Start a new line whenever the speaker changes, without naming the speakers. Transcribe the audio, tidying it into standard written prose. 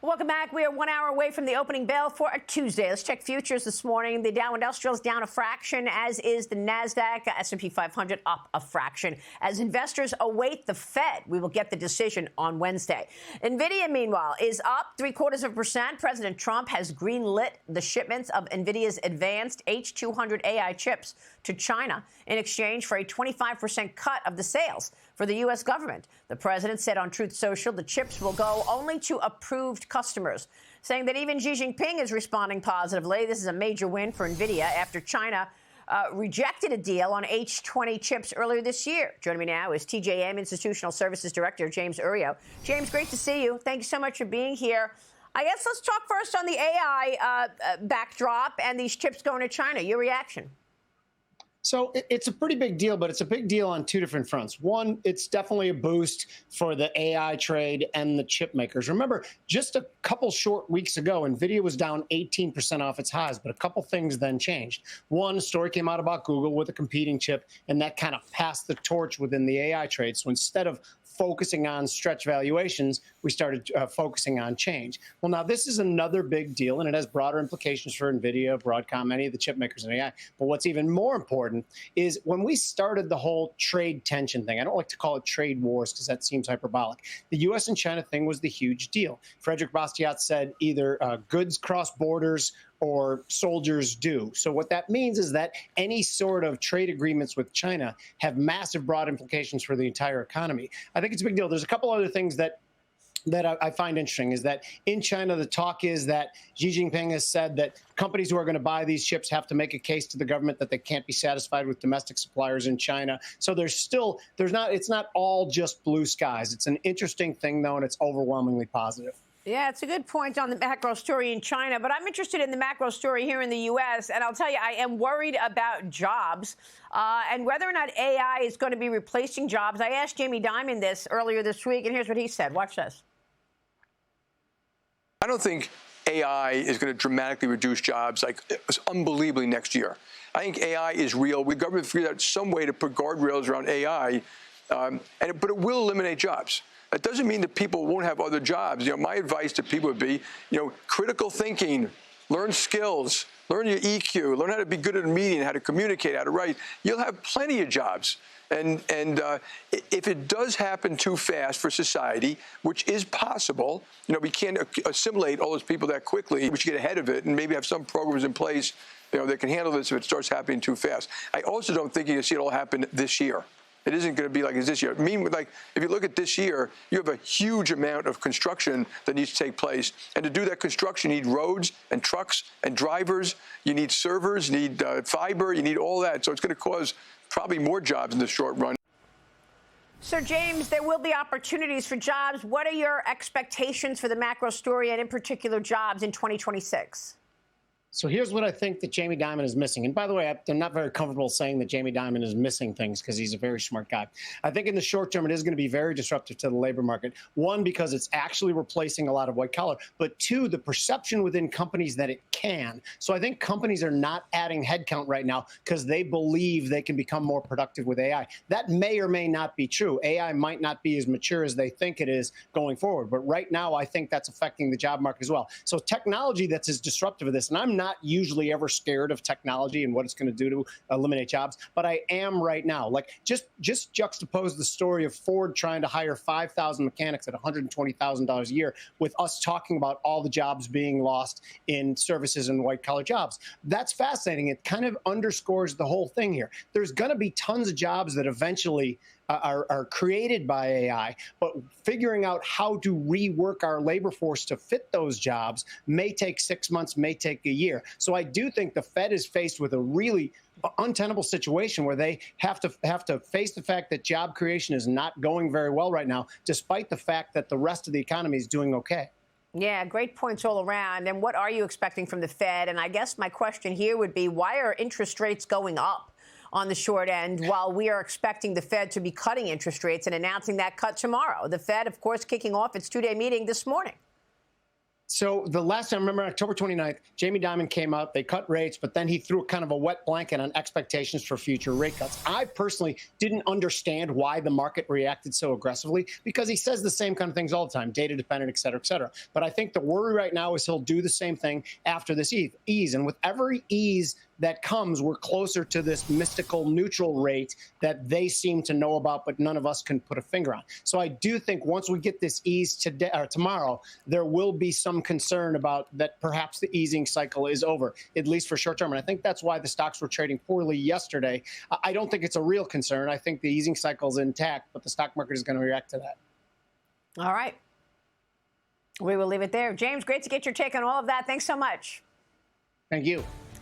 Welcome back. We are 1 hour away from the opening bell for a Tuesday. Let's check futures this morning. The Dow Industrial is down a fraction, as is the NASDAQ. S&P 500 up a fraction. As investors await the Fed, we will get the decision on Wednesday. Nvidia, meanwhile, is up 0.75%. President Trump has greenlit the shipments of Nvidia's advanced H200 AI chips to China in exchange for a 25% cut of the sales for the U.S. government. The president said on Truth Social the chips will go only to approved customers, saying that even Xi Jinping is responding positively. This is a major win for Nvidia after China rejected a deal on H20 chips earlier this year. Joining me now is TJM Institutional Services Director James Iuorio. James, great to see you. Thank you so much for being here. I guess let's talk first on the AI backdrop and these chips going to China. Your reaction?
So it's a pretty big deal, but it's a big deal on two different fronts. One, it's definitely a boost for the AI trade and the chip makers. Remember, just a couple short weeks ago, Nvidia was down 18% off its highs, but a couple things then changed. One, a story came out about Google with a competing chip, and that kind of passed the torch within the AI trade. So instead of focusing on stretch valuations, we started focusing on change. Well, now this is another big deal, and it has broader implications for Nvidia, Broadcom, any of the chip makers in AI. But what's even more important is when we started the whole trade tension thing, I don't like to call it trade wars because that seems hyperbolic. The U.S. and China thing was the huge deal. Frederick Bastiat said either goods cross borders or soldiers do. So what that means is that any sort of trade agreements with China have massive broad implications for the entire economy. I think it's a big deal. There's a couple other things that I find interesting is that in China, the talk is that Xi Jinping has said that companies who are going to buy these chips have to make a case to the government that they can't be satisfied with domestic suppliers in China. So it's not all just blue skies. It's an interesting thing, though, and it's overwhelmingly positive.
Yeah, it's a good point on the macro story in China, but I'm interested in the macro story here in the U.S., and I'll tell you, I am worried about jobs and whether or not AI is going to be replacing jobs. I asked Jamie Dimon this earlier this week, and here's what he said. Watch this.
I don't think AI is going to dramatically reduce jobs like unbelievably next year. I think AI is real. The government figured out some way to put guardrails around AI, but it will eliminate jobs. That doesn't mean that people won't have other jobs. My advice to people would be, critical thinking, learn skills, learn your EQ, learn how to be good at a meeting, how to communicate, how to write. You'll have plenty of jobs. And if it does happen too fast for society, which is possible, we can't assimilate all those people that quickly. We should get ahead of it and maybe have some programs in place, that can handle this if it starts happening too fast. I also don't think you're going to see it all happen this year. It isn't going to be like it's this year. If you look at this year, you have a huge amount of construction that needs to take place. And to do that construction, you need roads and trucks and drivers. You need servers, you need fiber, you need all that. So it's going to cause probably more jobs in the short run.
So, James, there will be opportunities for jobs. What are your expectations for the macro story and in particular jobs in 2026?
So here's what I think that Jamie Dimon is missing. And by the way, I'm not very comfortable saying that Jamie Dimon is missing things because he's a very smart guy. I think in the short term, it is going to be very disruptive to the labor market. One, because it's actually replacing a lot of white collar. But two, the perception within companies that it can. So I think companies are not adding headcount right now because they believe they can become more productive with AI. That may or may not be true. AI might not be as mature as they think it is going forward. But right now, I think that's affecting the job market as well. So technology that's as disruptive as this, and I'm not usually ever scared of technology and what it's going to do to eliminate jobs, but I am right now. Just juxtapose the story of Ford trying to hire 5,000 mechanics at $120,000 a year with us talking about all the jobs being lost in services and white-collar jobs. That's fascinating. It kind of underscores the whole thing here. There's going to be tons of jobs that eventually are created by AI, but figuring out how to rework our labor force to fit those jobs may take 6 months, may take a year. So I do think the Fed is faced with a really untenable situation where they have to face the fact that job creation is not going very well right now, despite the fact that the rest of the economy is doing okay.
Yeah, great points all around. And what are you expecting from the Fed? And I guess my question here would be, why are interest rates going up on the short end while we are expecting the Fed to be cutting interest rates and announcing that cut tomorrow? The Fed, of course, kicking off its two-day meeting this morning.
So the last time, I remember October 29th, Jamie Dimon came out, they cut rates, but then he threw kind of a wet blanket on expectations for future rate cuts. I personally didn't understand why the market reacted so aggressively, because he says the same kind of things all the time, data dependent, et cetera, et cetera. But I think the worry right now is he'll do the same thing after this ease. And with every ease that comes, we're closer to this mystical neutral rate that they seem to know about, but none of us can put a finger on. So I do think once we get this ease today or tomorrow, there will be some concern about that perhaps the easing cycle is over, at least for short term. And I think that's why the stocks were trading poorly yesterday. I don't think it's a real concern. I think the easing cycle is intact, but the stock market is going to react to that.
All right. We will leave it there. James, great to get your take on all of that. Thanks so much.
Thank you.